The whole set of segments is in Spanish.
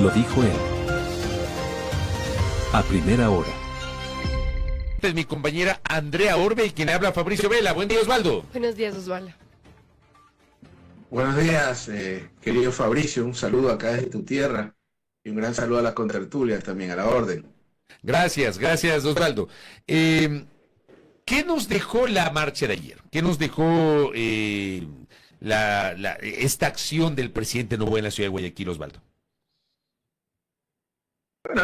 Lo dijo él. A primera hora. Es mi compañera Andrea Orbe y quien habla Fabricio Vela. Buen día, Osvaldo. Buenos días, Osvaldo. Buenos días, querido Fabricio. Un saludo acá desde tu tierra y un gran saludo a las contertulias también, a la orden. Gracias, Osvaldo. ¿Qué nos dejó la marcha de ayer? ¿Qué nos dejó esta acción del presidente Noboa en la ciudad de Guayaquil, Osvaldo? Bueno,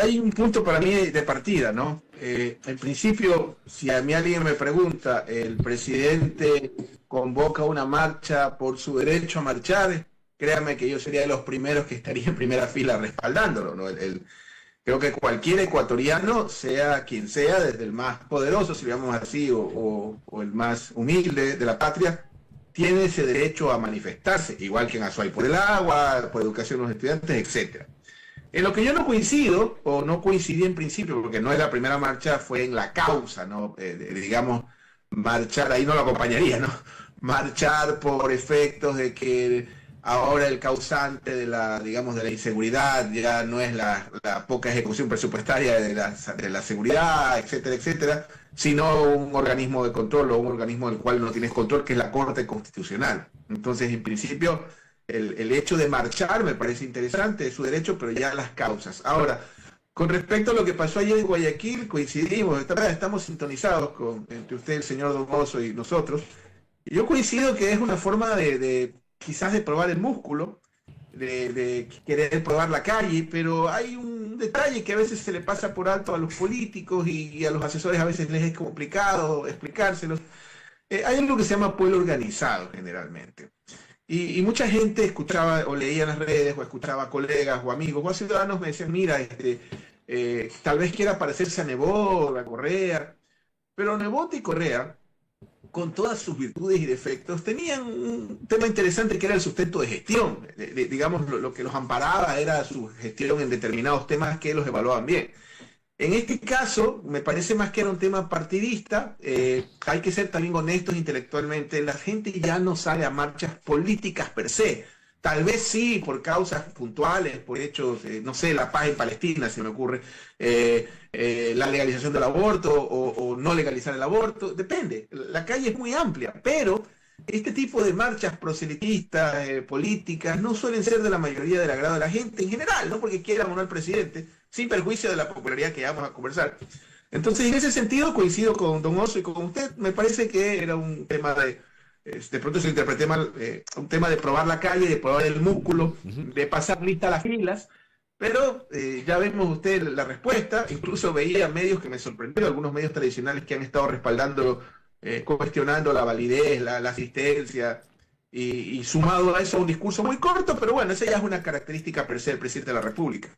hay un punto para mí de partida, ¿no? En principio, si a mí alguien me pregunta, el presidente convoca una marcha por su derecho a marchar, créame que yo sería de los primeros que estaría en primera fila respaldándolo, ¿no? Creo que cualquier ecuatoriano, sea quien sea, desde el más poderoso, si lo llamamos así, o el más humilde de la patria, tiene ese derecho a manifestarse, igual que en Azuay por el agua, por educación de los estudiantes, etcétera. En lo que yo no coincido, o no coincidí en principio, porque no es la primera marcha, fue en la causa, ¿no? Digamos, marchar, ahí no lo acompañaría, ¿no? Marchar por efectos de que ahora el causante de la, digamos, de la inseguridad ya no es la poca ejecución presupuestaria de la seguridad, etcétera, etcétera, sino un organismo de control o un organismo del cual no tienes control, que es la Corte Constitucional. Entonces, en principio, el hecho de marchar me parece interesante, es su derecho, pero ya las causas. Ahora, con respecto a lo que pasó ayer en Guayaquil, coincidimos, estamos sintonizados entre usted, el señor Domoso y nosotros. Y yo coincido que es una forma quizás de probar el músculo, de querer probar la calle, pero hay un detalle que a veces se le pasa por alto a los políticos y a los asesores a veces les es complicado explicárselos. Hay algo que se llama pueblo organizado generalmente. Y mucha gente escuchaba o leía en las redes o escuchaba colegas o amigos o a ciudadanos me decían, mira, tal vez quiera parecerse a Nebot, a Correa, pero Nebot y Correa, con todas sus virtudes y defectos, tenían un tema interesante que era el sustento de gestión. Digamos, lo que los amparaba era su gestión en determinados temas que los evaluaban bien. En este caso, me parece más que era un tema partidista, hay que ser también honestos intelectualmente, la gente ya no sale a marchas políticas per se, tal vez sí por causas puntuales, por hechos, no sé, la paz en Palestina, se me ocurre, la legalización del aborto o no legalizar el aborto, depende, la calle es muy amplia, pero este tipo de marchas proselitistas, políticas, no suelen ser de la mayoría del agrado de la gente en general, no porque quieran o no al presidente, sin perjuicio de la popularidad que vamos a conversar. Entonces, en ese sentido, coincido con Don Oso y con usted, me parece que era un tema de pronto se lo interpreté mal, un tema de probar la calle, de probar el músculo, de pasar lista a las filas, pero ya vemos usted la respuesta, incluso veía medios que me sorprendió, algunos medios tradicionales que han estado respaldando, cuestionando la validez, la asistencia, y sumado a eso un discurso muy corto, pero bueno, esa ya es una característica per se del presidente de la República.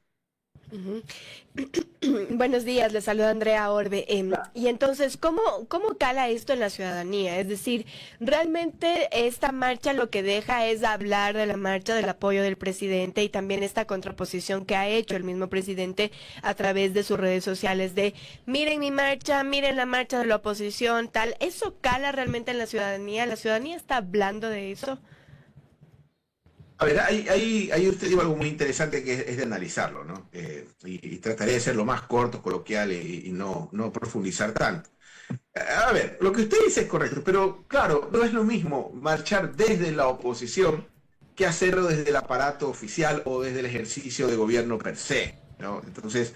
Buenos días, les saluda Andrea Orbe. Y entonces, ¿cómo cala esto en la ciudadanía? Es decir, realmente esta marcha lo que deja es hablar de la marcha del apoyo del presidente y también esta contraposición que ha hecho el mismo presidente a través de sus redes sociales de miren mi marcha, miren la marcha de la oposición, tal. ¿Eso cala realmente en la ciudadanía? ¿La ciudadanía está hablando de eso? A ver, ahí usted dijo algo muy interesante que es de analizarlo, ¿no? Y trataré de ser lo más corto, coloquial y no profundizar tanto. A ver, lo que usted dice es correcto, pero claro, no es lo mismo marchar desde la oposición que hacerlo desde el aparato oficial o desde el ejercicio de gobierno per se, ¿no? Entonces,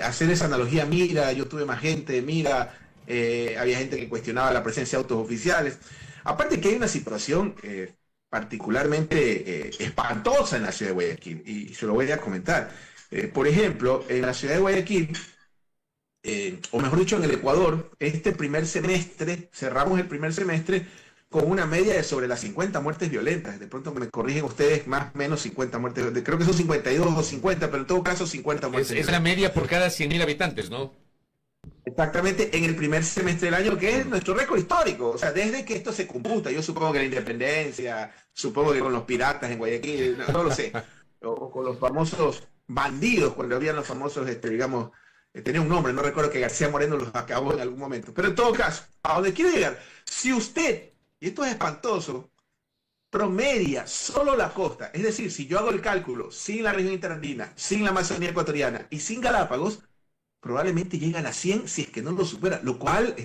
hacer esa analogía, mira, yo tuve más gente, mira, había gente que cuestionaba la presencia de autos oficiales. Aparte que hay una situación particularmente espantosa en la ciudad de Guayaquil, y se lo voy a comentar. Por ejemplo, en la ciudad de Guayaquil, o mejor dicho, en el Ecuador, este primer semestre, cerramos el primer semestre con una media de sobre las 50 muertes violentas. De pronto me corrigen ustedes, más o menos 50 muertes violentas. Creo que son 52 o 50, pero en todo caso 50 muertes violentas. Es la media por cada 100.000 habitantes, ¿no? Exactamente, en el primer semestre del año, que es nuestro récord histórico, o sea, desde que esto se computa, yo supongo que la independencia, supongo que con los piratas en Guayaquil, no lo sé, o con los famosos bandidos, cuando habían los famosos, digamos, tenía un nombre, no recuerdo, que García Moreno los acabó en algún momento, pero en todo caso, a donde quiero llegar, si usted, y esto es espantoso, promedia solo la costa. Es decir, si yo hago el cálculo sin la región interandina, sin la Amazonía ecuatoriana y sin Galápagos, probablemente llega a las 100 si es que no lo supera, lo cual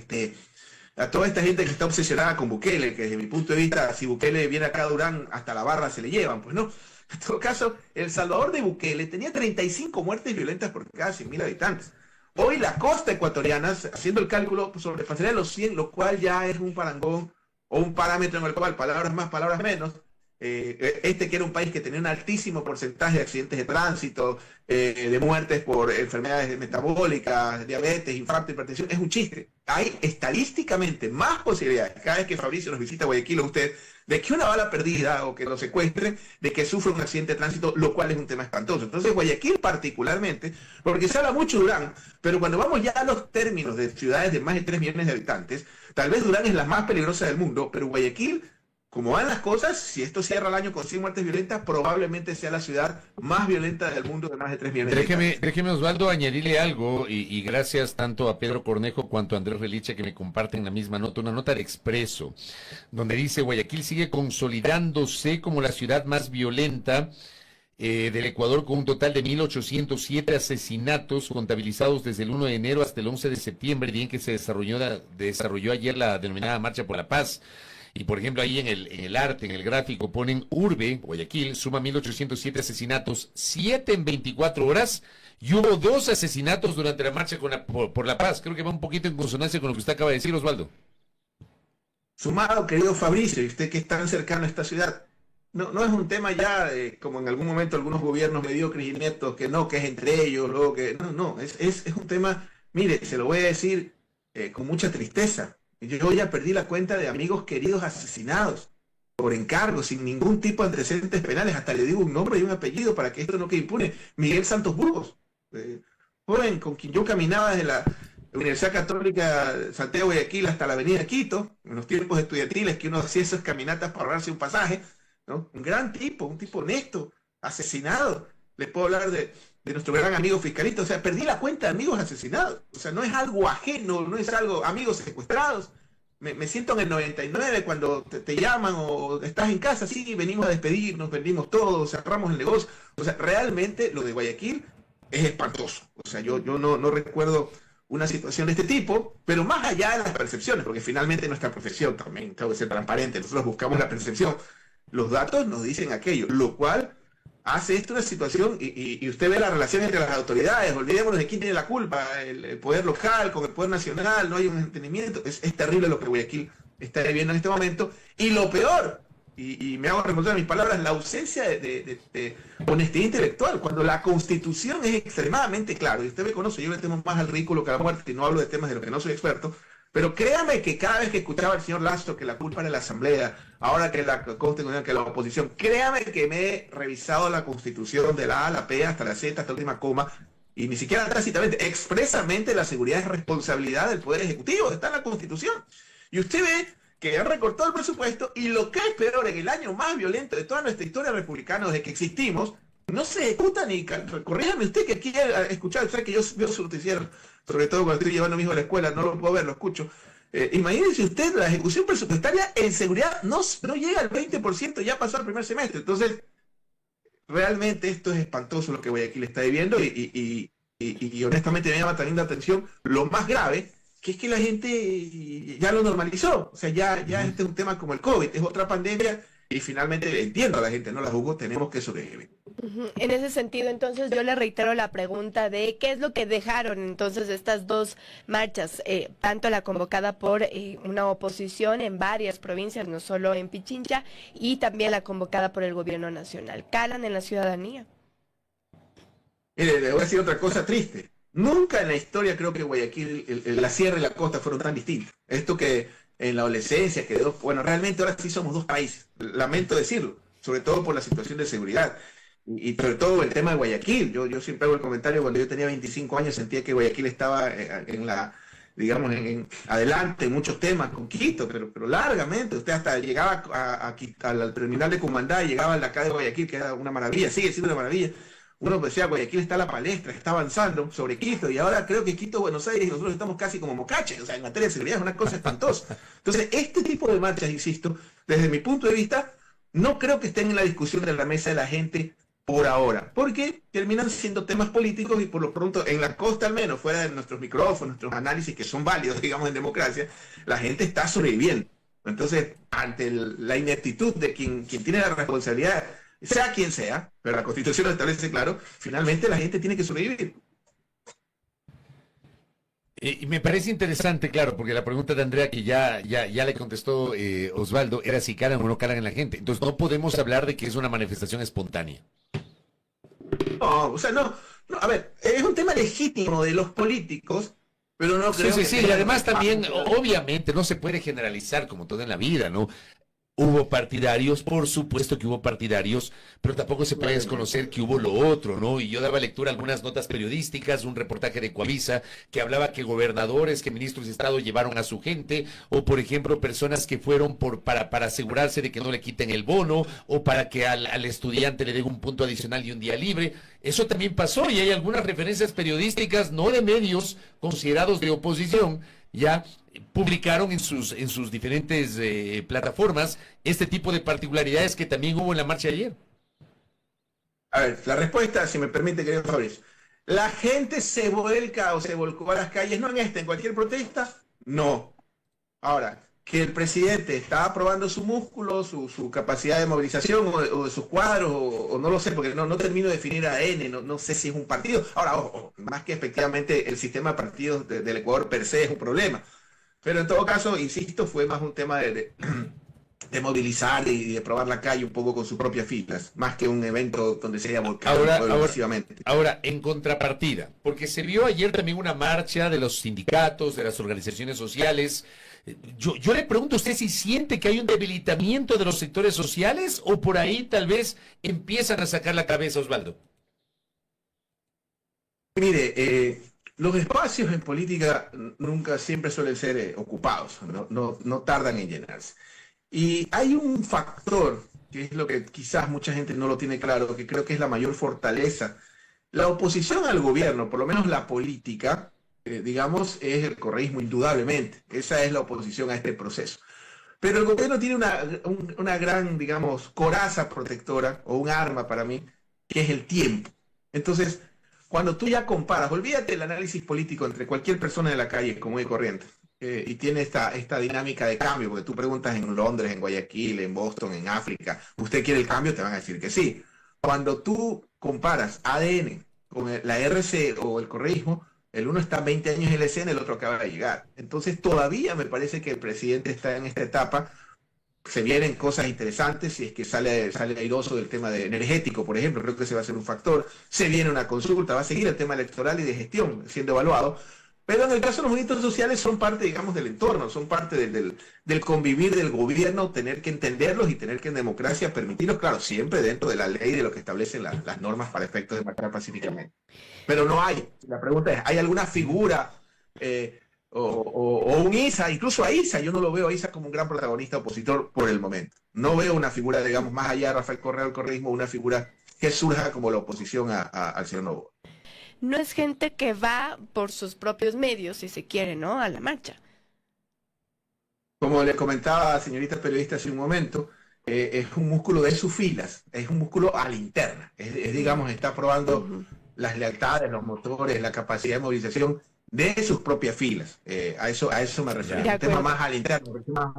a toda esta gente que está obsesionada con Bukele, que desde mi punto de vista, si Bukele viene acá a Durán, hasta la barra se le llevan, pues no. En todo caso, El Salvador de Bukele tenía 35 muertes violentas por cada 100.000 habitantes. Hoy la costa ecuatoriana, haciendo el cálculo, sobrepasaría los 100, lo cual ya es un parangón o un parámetro en el cual, palabras más, palabras menos, que era un país que tenía un altísimo porcentaje de accidentes de tránsito, de muertes por enfermedades metabólicas, diabetes, infarto, hipertensión, es un chiste. Hay estadísticamente más posibilidades, cada vez que Fabricio nos visita Guayaquil o usted, de que una bala perdida o que lo secuestren, de que sufra un accidente de tránsito, lo cual es un tema espantoso. Entonces Guayaquil particularmente, porque se habla mucho de Durán, pero cuando vamos ya a los términos de ciudades de más de 3 millones de habitantes, tal vez Durán es la más peligrosa del mundo, pero Guayaquil, como van las cosas, si esto cierra el año con 100 muertes violentas, probablemente sea la ciudad más violenta del mundo de más de 3 millones de habitantes. Déjeme, Osvaldo, añadirle algo, y gracias tanto a Pedro Cornejo cuanto a Andrés Reliche que me comparten la misma nota, una nota de Expreso, donde dice: Guayaquil sigue consolidándose como la ciudad más violenta del Ecuador, con un total de 1.807 asesinatos contabilizados desde el 1 de enero hasta el 11 de septiembre, día en que se desarrolló ayer la denominada Marcha por la Paz. Y por ejemplo, ahí en el arte, en el gráfico, ponen Urbe, Guayaquil, suma 1.807 asesinatos, 7 en 24 horas, y hubo 2 asesinatos durante la marcha por la paz. Creo que va un poquito en consonancia con lo que usted acaba de decir, Osvaldo. Sumado, querido Fabricio, y usted que es tan cercano a esta ciudad, no es un tema ya, como en algún momento algunos gobiernos mediocres y ineptos, que es entre ellos, luego que... No, es un tema, mire, se lo voy a decir con mucha tristeza. Yo ya perdí la cuenta de amigos queridos asesinados por encargo, sin ningún tipo de antecedentes penales. Hasta le digo un nombre y un apellido para que esto no quede impune. Miguel Santos Burgos, joven con quien yo caminaba desde la Universidad Católica Santiago de Guayaquil hasta la Avenida Quito, en los tiempos estudiantiles que uno hacía esas caminatas para ahorrarse un pasaje, ¿no? Un gran tipo, un tipo honesto, asesinado. Les puedo hablar de nuestro gran amigo Fiscalito. O sea, perdí la cuenta de amigos asesinados. O sea, no es algo ajeno, no es algo, amigos secuestrados. Me siento en el 99 cuando te llaman o estás en casa, sí, venimos a despedirnos, vendimos todo, cerramos el negocio. O sea, realmente lo de Guayaquil es espantoso. O sea, yo no recuerdo una situación de este tipo, pero más allá de las percepciones, porque finalmente nuestra profesión también tengo que ser transparente, nosotros buscamos la percepción. Los datos nos dicen aquello, lo cual hace esto una situación, y usted ve la relación entre las autoridades, olvidémonos de quién tiene la culpa, el poder local con el poder nacional, no hay un entendimiento, es terrible lo que Guayaquil está viviendo en este momento, y lo peor, y me hago recordar mis palabras, la ausencia de honestidad intelectual, cuando la Constitución es extremadamente clara, y usted me conoce, yo le temo más al ridículo que a la muerte, y no hablo de temas de los que no soy experto, pero créame que cada vez que escuchaba al señor Lastro que la culpa era la Asamblea, ahora que la Constitución, que la oposición, créame que me he revisado la Constitución de la A a la P hasta la Z, hasta la última coma, y ni siquiera tácitamente, expresamente la seguridad es responsabilidad del Poder Ejecutivo, está en la Constitución. Y usted ve que han recortado el presupuesto, y lo que es peor, en el año más violento de toda nuestra historia republicana desde que existimos, no se ejecuta ni... Corríjame usted que aquí ha escuchado, sabe que yo veo su noticiero, sobre todo cuando estoy llevando a mi hijo a la escuela, no lo puedo ver, lo escucho. Imagínense usted, la ejecución presupuestaria en seguridad no llega al 20%, ya pasó el primer semestre. Entonces, realmente esto es espantoso lo que Guayaquil está viviendo, y honestamente me llama también la atención lo más grave, que es que la gente ya lo normalizó. O sea, ya este es un tema como el COVID, es otra pandemia, y finalmente entiendo a la gente, no la juzgo, tenemos que sobrevivir. En ese sentido, entonces, yo le reitero la pregunta de qué es lo que dejaron entonces estas 2 marchas, tanto la convocada por una oposición en varias provincias, no solo en Pichincha, y también la convocada por el gobierno nacional. ¿Calan en la ciudadanía? Mire, le voy a decir otra cosa triste. Nunca en la historia creo que Guayaquil, la sierra y la costa fueron tan distintas. Esto que en la adolescencia, bueno, realmente ahora sí somos 2 países, lamento decirlo, sobre todo por la situación de seguridad, y sobre todo el tema de Guayaquil. Yo siempre hago el comentario, cuando yo tenía 25 años sentía que Guayaquil estaba digamos, adelante en muchos temas con Quito, pero largamente. Usted hasta llegaba al terminal de Cumandá y llegaba a la calle de Guayaquil, que era una maravilla, sigue siendo una maravilla. Uno decía, Guayaquil está a la palestra, está avanzando sobre Quito, y ahora creo que Quito, Buenos Aires, nosotros estamos casi como mocaches, o sea, en materia de seguridad es una cosa espantosa. Entonces, este tipo de marchas, insisto, desde mi punto de vista, no creo que estén en la discusión de la mesa de la gente por ahora, porque terminan siendo temas políticos y por lo pronto en la costa al menos, fuera de nuestros micrófonos, nuestros análisis que son válidos, digamos, en democracia, la gente está sobreviviendo. Entonces, ante la ineptitud de quien tiene la responsabilidad, sea quien sea, pero la Constitución lo establece claro, finalmente la gente tiene que sobrevivir. Y me parece interesante, claro, porque la pregunta de Andrea que ya le contestó Osvaldo era si calan o no calan en la gente. Entonces no podemos hablar de que es una manifestación espontánea. No, o sea, no, a ver, es un tema legítimo de los políticos, pero no creo Sí, y además también, obviamente, no se puede generalizar como todo en la vida, ¿no? Hubo partidarios, por supuesto que hubo partidarios, pero tampoco se puede desconocer que hubo lo otro, ¿no? Y yo daba lectura a algunas notas periodísticas, un reportaje de Coavisa que hablaba que gobernadores, que ministros de Estado llevaron a su gente, o por ejemplo personas que fueron para asegurarse de que no le quiten el bono, o para que al estudiante le den un punto adicional y un día libre. Eso también pasó y hay algunas referencias periodísticas, no de medios considerados de oposición, ya publicaron en sus diferentes plataformas este tipo de particularidades que también hubo en la marcha de ayer. A ver, la respuesta, si me permite, querido Fabricio. ¿La gente se vuelca o se volcó a las calles? No en cualquier protesta, no. Ahora, que el presidente está probando su músculo, su capacidad de movilización o de sus cuadros, o no lo sé, porque no termino de definir a N, no sé si es un partido. Ahora, ojo, más que efectivamente el sistema de partidos del Ecuador per se es un problema. Pero en todo caso, insisto, fue más un tema de movilizar y de probar la calle un poco con sus propias filas, más que un evento donde se haya volcado masivamente. Ahora, en contrapartida, porque se vio ayer también una marcha de los sindicatos, de las organizaciones sociales. Yo le pregunto a usted si siente que hay un debilitamiento de los sectores sociales o por ahí tal vez empiezan a sacar la cabeza, Osvaldo. Mire, los espacios en política nunca siempre suelen ser ocupados, no tardan en llenarse. Y hay un factor, que es lo que quizás mucha gente no lo tiene claro, que creo que es la mayor fortaleza. La oposición al gobierno, por lo menos la política, digamos, es el correísmo indudablemente. Esa es la oposición a este proceso. Pero el gobierno tiene una gran, digamos, coraza protectora, o un arma para mí, que es el tiempo. Entonces, cuando tú ya comparas, olvídate el análisis político entre cualquier persona de la calle, común y corriente, y tiene esta dinámica de cambio, porque tú preguntas en Londres, en Guayaquil, en Boston, en África, ¿usted quiere el cambio? Te van a decir que sí. Cuando tú comparas ADN con la RC o el correísmo, el uno está 20 años en la escena, el otro acaba de llegar. Entonces todavía me parece que el presidente está en esta etapa. Se vienen cosas interesantes, si es que sale airoso del tema energético, por ejemplo, creo que ese va a ser un factor. Se viene una consulta, va a seguir el tema electoral y de gestión siendo evaluado. Pero en el caso de los movimientos sociales son parte, digamos, del entorno, son parte del convivir del gobierno, tener que entenderlos y tener que en democracia permitirlos, claro, siempre dentro de la ley, de lo que establecen las normas para efectos de marchar pacíficamente. Pero no hay. La pregunta es, ¿hay alguna figura o un Isa? Incluso a Isa, yo no lo veo a Isa como un gran protagonista opositor por el momento. No veo una figura, digamos, más allá de Rafael Correa del correísmo, una figura que surja como la oposición al señor Noboa. No es gente que va por sus propios medios, si se quiere, ¿no?, a la marcha. Como le comentaba, señorita periodista, hace un momento, es un músculo de sus filas, es un músculo a la interna. Digamos, está probando las lealtades, los motores, la capacidad de movilización de sus propias filas. A eso me refiero. Un tema más al interno, más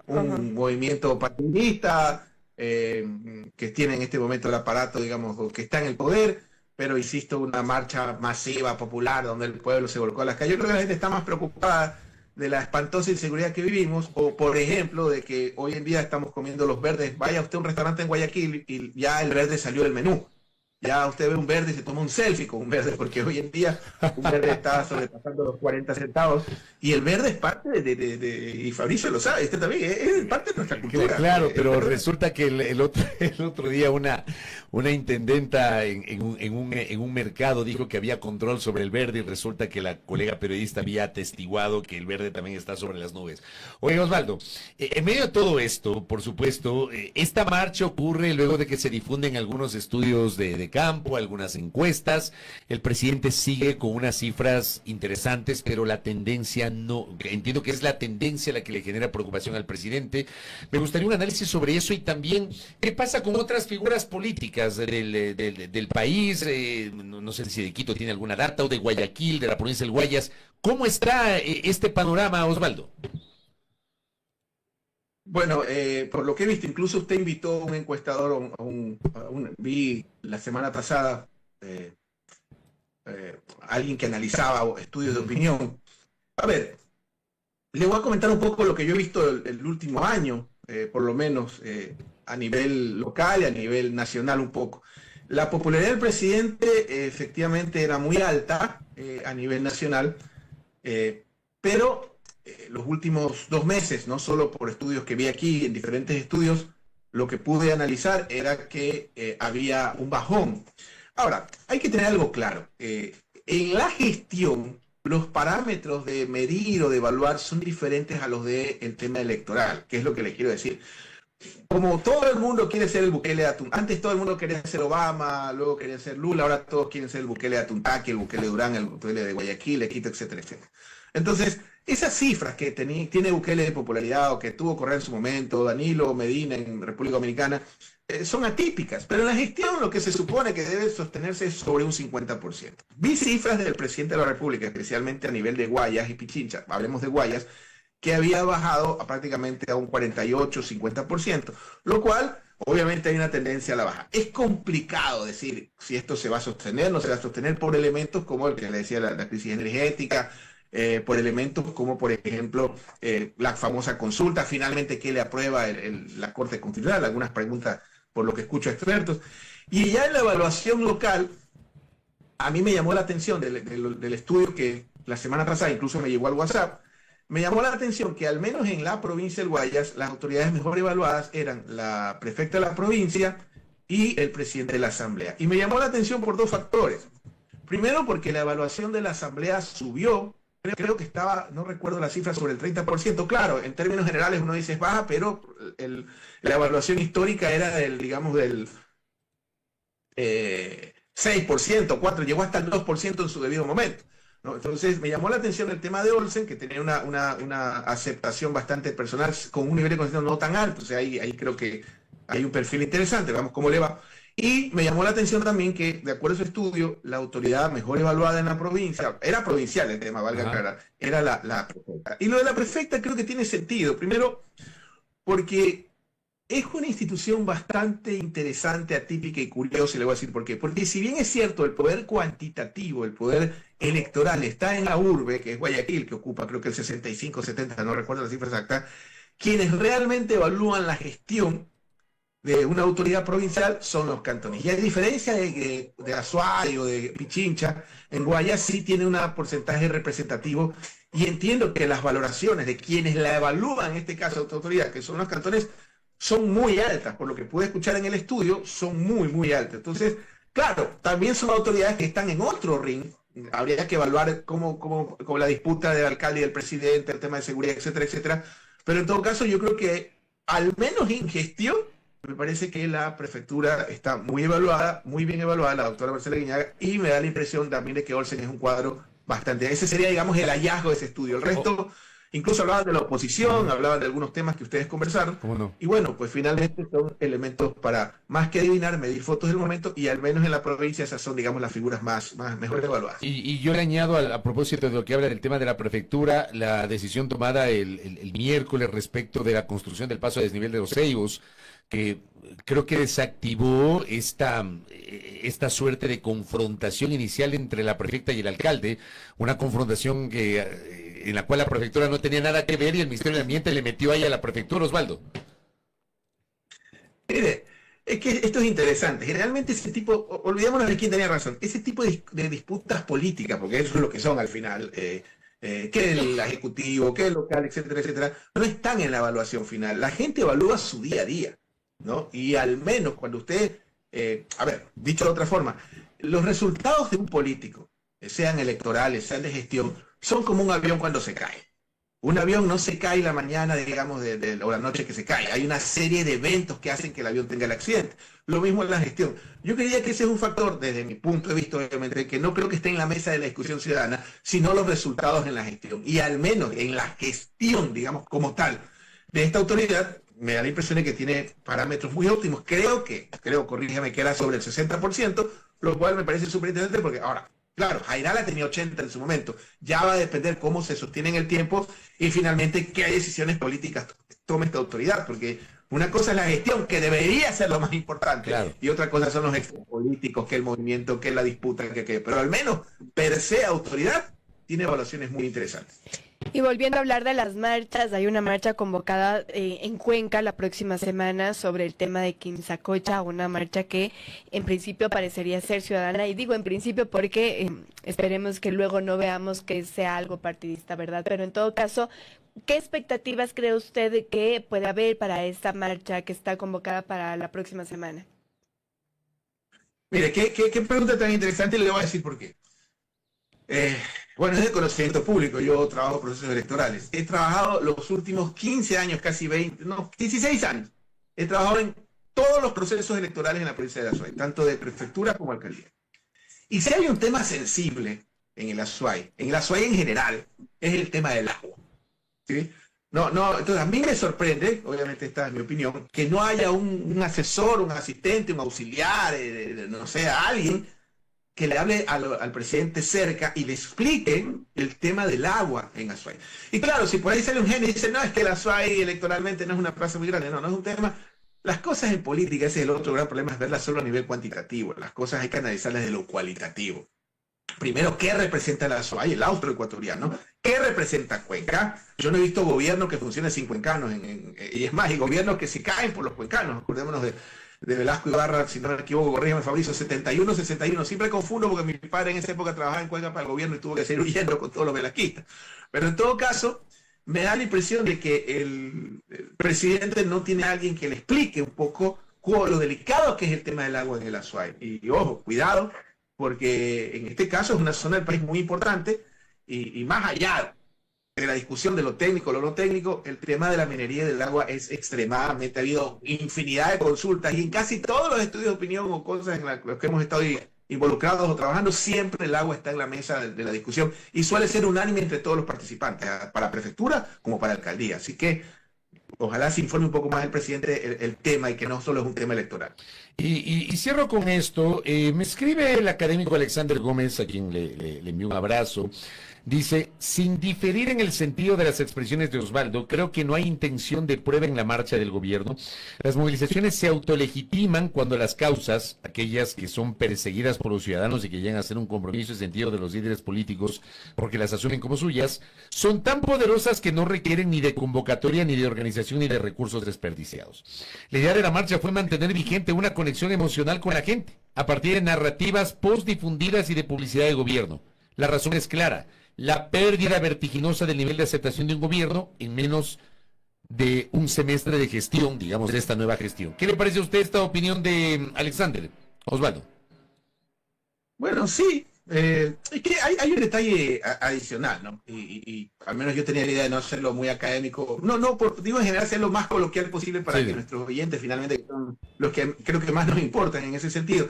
un movimiento partidista que tiene en este momento el aparato, digamos, que está en el poder. Pero insisto, una marcha masiva, popular, donde el pueblo se volcó a las calles. Yo creo que la gente está más preocupada de la espantosa inseguridad que vivimos, o por ejemplo, de que hoy en día estamos comiendo los verdes. Vaya usted a un restaurante en Guayaquil y ya el verde salió del menú. Ya usted ve un verde y se toma un selfie con un verde, porque hoy en día un verde está sobrepasando los 40 centavos. Y el verde es parte y Fabricio lo sabe, este también, es parte de nuestra cultura. Claro, pero resulta que el otro día una intendenta en un mercado dijo que había control sobre el verde y resulta que la colega periodista había atestiguado que el verde también está sobre las nubes. Oye, Osvaldo, en medio de todo esto, por supuesto, esta marcha ocurre luego de que se difunden algunos estudios de campo, algunas encuestas. El presidente sigue con unas cifras interesantes, pero la tendencia no, entiendo que es la tendencia la que le genera preocupación al presidente. Me gustaría un análisis sobre eso y también qué pasa con otras figuras políticas del país, no sé si de Quito tiene alguna data, o de Guayaquil, de la provincia del Guayas. ¿Cómo está este panorama, Osvaldo? Bueno, por lo que he visto, incluso usted invitó a un encuestador, vi la semana pasada alguien que analizaba estudios de opinión. A ver, le voy a comentar un poco lo que yo he visto el último año, por lo menos a nivel local y a nivel nacional un poco. La popularidad del presidente efectivamente era muy alta a nivel nacional, pero los últimos 2 meses, no solo por estudios que vi aquí, en diferentes estudios, lo que pude analizar era que había un bajón. Ahora, hay que tener algo claro. En la gestión, los parámetros de medir o de evaluar son diferentes a los del tema electoral, que es lo que le quiero decir. Como todo el mundo quiere ser el Bukele de Atún, antes todo el mundo quería ser Obama, luego quería ser Lula, ahora todos quieren ser el Bukele de Atuntaque, el Bukele de Durán, el Bukele de Guayaquil, de Quito, etcétera, etcétera. Entonces, esas cifras que tiene Bukele de popularidad o que tuvo Correa en su momento, Danilo Medina en República Dominicana, son atípicas, pero en la gestión lo que se supone que debe sostenerse es sobre un 50%. Vi cifras del presidente de la República, especialmente a nivel de Guayas y Pichincha, hablemos de Guayas, que había bajado prácticamente a un 48-50%, lo cual obviamente hay una tendencia a la baja. Es complicado decir si esto se va a sostener, no se va a sostener por elementos como el que le decía la crisis energética, por elementos como, por ejemplo, la famosa consulta, finalmente qué le aprueba la Corte Constitucional, algunas preguntas por lo que escucho a expertos. Y ya en la evaluación local, a mí me llamó la atención del estudio que la semana pasada incluso me llegó al WhatsApp, me llamó la atención que al menos en la provincia del Guayas, las autoridades mejor evaluadas eran la prefecta de la provincia y el presidente de la Asamblea. Y me llamó la atención por 2 factores. Primero, porque la evaluación de la Asamblea subió. Creo que estaba, no recuerdo la cifra, sobre el 30%. Claro, en términos generales uno dice es baja, pero la evaluación histórica era digamos, del 6%, 4%, llegó hasta el 2% en su debido momento, ¿no? Entonces me llamó la atención el tema de Olsen, que tenía una aceptación bastante personal con un nivel de conciencia no tan alto. O sea, ahí creo que hay un perfil interesante, vamos cómo le va. Y me llamó la atención también que, de acuerdo a su estudio, la autoridad mejor evaluada en la provincia, era provincial el tema, valga aclarar, era la prefecta. Y lo de la prefecta creo que tiene sentido. Primero, porque es una institución bastante interesante, atípica y curiosa, y le voy a decir por qué. Porque si bien es cierto, el poder cuantitativo, el poder electoral está en la urbe, que es Guayaquil, que ocupa creo que el 65, 70, no recuerdo la cifra exacta, quienes realmente evalúan la gestión de una autoridad provincial son los cantones. Y a diferencia de Azuay o de Pichincha, en Guayas sí tiene un porcentaje representativo, y entiendo que las valoraciones de quienes la evalúan, en este caso esta autoridad, que son los cantones, son muy altas. Por lo que pude escuchar en el estudio, son muy, muy altas. Entonces, claro, también son autoridades que están en otro ring. Habría que evaluar cómo la disputa del alcalde y del presidente, el tema de seguridad, etcétera, etcétera. Pero en todo caso, yo creo que, al menos en gestión, me parece que la prefectura está muy evaluada, muy bien evaluada, la doctora Marcela Guiñaga, y me da la impresión también de que Olsen es un cuadro bastante... Ese sería, digamos, el hallazgo de ese estudio. El resto, incluso hablaban de la oposición, hablaban de algunos temas que ustedes conversaron. ¿Cómo no? Y bueno, pues finalmente son elementos para, más que adivinar, medir fotos del momento, y al menos en la provincia esas son, digamos, las figuras mejor evaluadas. Y yo le añado, a propósito de lo que habla del tema de la prefectura, la decisión tomada el miércoles respecto de la construcción del paso a desnivel de los Ceibos, que creo que desactivó esta suerte de confrontación inicial entre la prefecta y el alcalde, una confrontación en la cual la prefectura no tenía nada que ver y el Ministerio del Ambiente le metió ahí a la prefectura, Osvaldo. Mire, es que esto es interesante. Generalmente ese tipo, olvidémonos de quién tenía razón, ese tipo de disputas políticas, porque eso es lo que son al final, que el ejecutivo, que el local, etcétera, etcétera, no están en la evaluación final. La gente evalúa su día a día, ¿no? Y al menos cuando usted, a ver, dicho de otra forma, los resultados de un político, sean electorales, sean de gestión, son como un avión cuando se cae. Un avión no se cae la mañana, digamos, o la noche que se cae. Hay una serie de eventos que hacen que el avión tenga el accidente. Lo mismo en la gestión. Yo creía que ese es un factor, desde mi punto de vista, obviamente, que no creo que esté en la mesa de la discusión ciudadana, sino los resultados en la gestión. Y al menos en la gestión, digamos, como tal, de esta autoridad, me da la impresión de que tiene parámetros muy óptimos. Creo, corrígeme, que era sobre el 60%, lo cual me parece súper interesante porque ahora, claro, Jairala tenía 80 en su momento. Ya va a depender cómo se sostiene en el tiempo y finalmente qué decisiones políticas tome esta autoridad, porque una cosa es la gestión, que debería ser lo más importante, claro, y otra cosa son los extremos políticos, que el movimiento, que la disputa, pero al menos per se autoridad tiene evaluaciones muy interesantes. Y volviendo a hablar de las marchas, hay una marcha convocada en Cuenca la próxima semana sobre el tema de Quimsacocha, una marcha que en principio parecería ser ciudadana, y digo en principio porque esperemos que luego no veamos que sea algo partidista, ¿verdad? Pero en todo caso, ¿qué expectativas cree usted que puede haber para esta marcha que está convocada para la próxima semana? Mire, qué pregunta tan interesante, y le voy a decir por qué. Bueno, es de conocimiento público, yo trabajo procesos electorales. He trabajado los últimos 15 años, casi 20, no, 16 años. He trabajado en todos los procesos electorales en la provincia de Azuay, tanto de prefectura como alcaldía. Y si hay un tema sensible en el Azuay en general, es el tema del agua. ¿Sí? Entonces a mí me sorprende, obviamente esta es mi opinión, que no haya un asesor, un asistente, un auxiliar, no sé, alguien que le hable al presidente cerca y le explique el tema del agua en Azuay. Y claro, si por ahí sale un genio y dice, no, es que el Azuay electoralmente no es una plaza muy grande, no es un tema. Las cosas en política, ese es el otro gran problema, es verlas solo a nivel cuantitativo. Las cosas hay que analizarlas de lo cualitativo. Primero, ¿qué representa el Azuay, el austroecuatoriano? ¿Qué representa Cuenca? Yo no he visto gobierno que funcione sin cuencanos, y es más, y gobiernos que se caen por los cuencanos. Acordémonos de Velasco Ibarra, si no me equivoco, corrígeme Fabricio, 71, 61. Siempre confundo porque mi padre en esa época trabajaba en Cuenca para el gobierno y tuvo que seguir huyendo con todos los velasquistas. Pero en todo caso, me da la impresión de que el presidente no tiene a alguien que le explique un poco lo delicado que es el tema del agua en el Azuay. Y ojo, cuidado, porque en este caso es una zona del país muy importante y más allá de la discusión de lo técnico, lo no técnico, el tema de la minería y del agua es extremadamente, ha habido infinidad de consultas y en casi todos los estudios de opinión o cosas en los que hemos estado involucrados o trabajando, siempre el agua está en la mesa de la discusión y suele ser unánime entre todos los participantes, para prefectura como para alcaldía. Así que ojalá se informe un poco más el presidente el tema y que no solo es un tema electoral. Y cierro con esto. Me escribe el académico Alexander Gómez, a quien le envío un abrazo. Dice, sin diferir en el sentido de las expresiones de Osvaldo, creo que no hay intención de prueba en la marcha del gobierno. Las movilizaciones se autolegitiman cuando las causas, aquellas que son perseguidas por los ciudadanos y que llegan a ser un compromiso en sentido de los líderes políticos porque las asumen como suyas, son tan poderosas que no requieren ni de convocatoria, ni de organización, ni de recursos desperdiciados. La idea de la marcha fue mantener vigente una conexión emocional con la gente, a partir de narrativas postdifundidas y de publicidad de gobierno. La razón es clara. La pérdida vertiginosa del nivel de aceptación de un gobierno en menos de un semestre de gestión, digamos, de esta nueva gestión. ¿Qué le parece a usted esta opinión de Alexander? Osvaldo. Bueno, sí. Es que hay un detalle adicional, ¿no? Y al menos yo tenía la idea de no hacerlo muy académico. Digo en general, ser lo más coloquial posible para que nuestros oyentes finalmente, que son los que creo que más nos importan en ese sentido.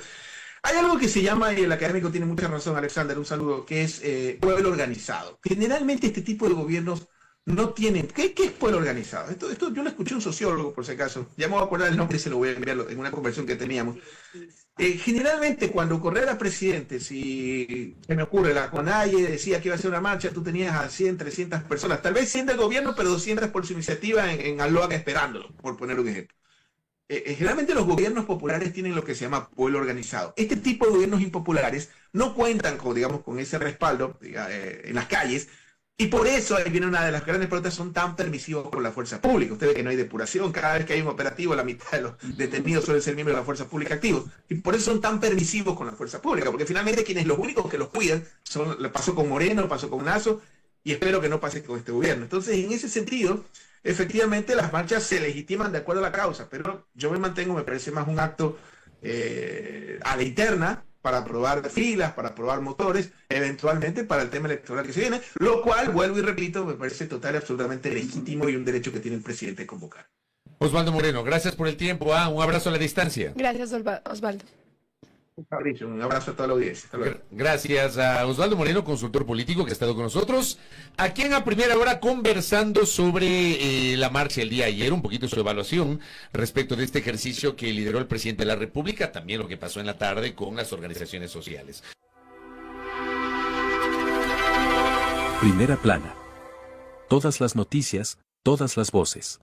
Hay algo que se llama, y el académico tiene mucha razón, Alexander, un saludo, que es pueblo organizado. Generalmente este tipo de gobiernos no tienen... ¿Qué es pueblo organizado? Esto yo lo escuché a un sociólogo, por si acaso. Ya me voy a acordar el nombre y se lo voy a enviar en una conversación que teníamos. Generalmente cuando Correa presidente, si se me ocurre, la CONAIE decía que iba a hacer una marcha, tú tenías a 100, 300 personas, tal vez 100 del gobierno, pero 200 por su iniciativa en Aloaga esperándolo, por poner un ejemplo. Generalmente los gobiernos populares tienen lo que se llama pueblo organizado. Este tipo de gobiernos impopulares no cuentan con ese respaldo en las calles, y por eso ahí viene una de las grandes preguntas, son tan permisivos con la fuerza pública. Usted ve que no hay depuración, cada vez que hay un operativo la mitad de los detenidos suelen ser miembros de la fuerza pública activos, y por eso son tan permisivos con la fuerza pública, porque finalmente quienes los únicos que los cuidan pasó con Moreno, pasó con Lasso, y espero que no pase con este gobierno. Entonces, en ese sentido, efectivamente las marchas se legitiman de acuerdo a la causa, pero yo me mantengo, me parece más un acto a la interna para aprobar filas, para aprobar motores, eventualmente para el tema electoral que se viene, lo cual, vuelvo y repito, me parece total y absolutamente legítimo y un derecho que tiene el presidente de convocar. Osvaldo Moreno, gracias por el tiempo. Un abrazo a la distancia. Gracias, Osvaldo. Fabricio, un abrazo a toda la audiencia. Hasta luego. Gracias a Osvaldo Moreno, consultor político que ha estado con nosotros, aquí en A Primera Hora conversando sobre la marcha el día de ayer, un poquito su evaluación respecto de este ejercicio que lideró el presidente de la República, también lo que pasó en la tarde con las organizaciones sociales. Primera plana. Todas las noticias, todas las voces.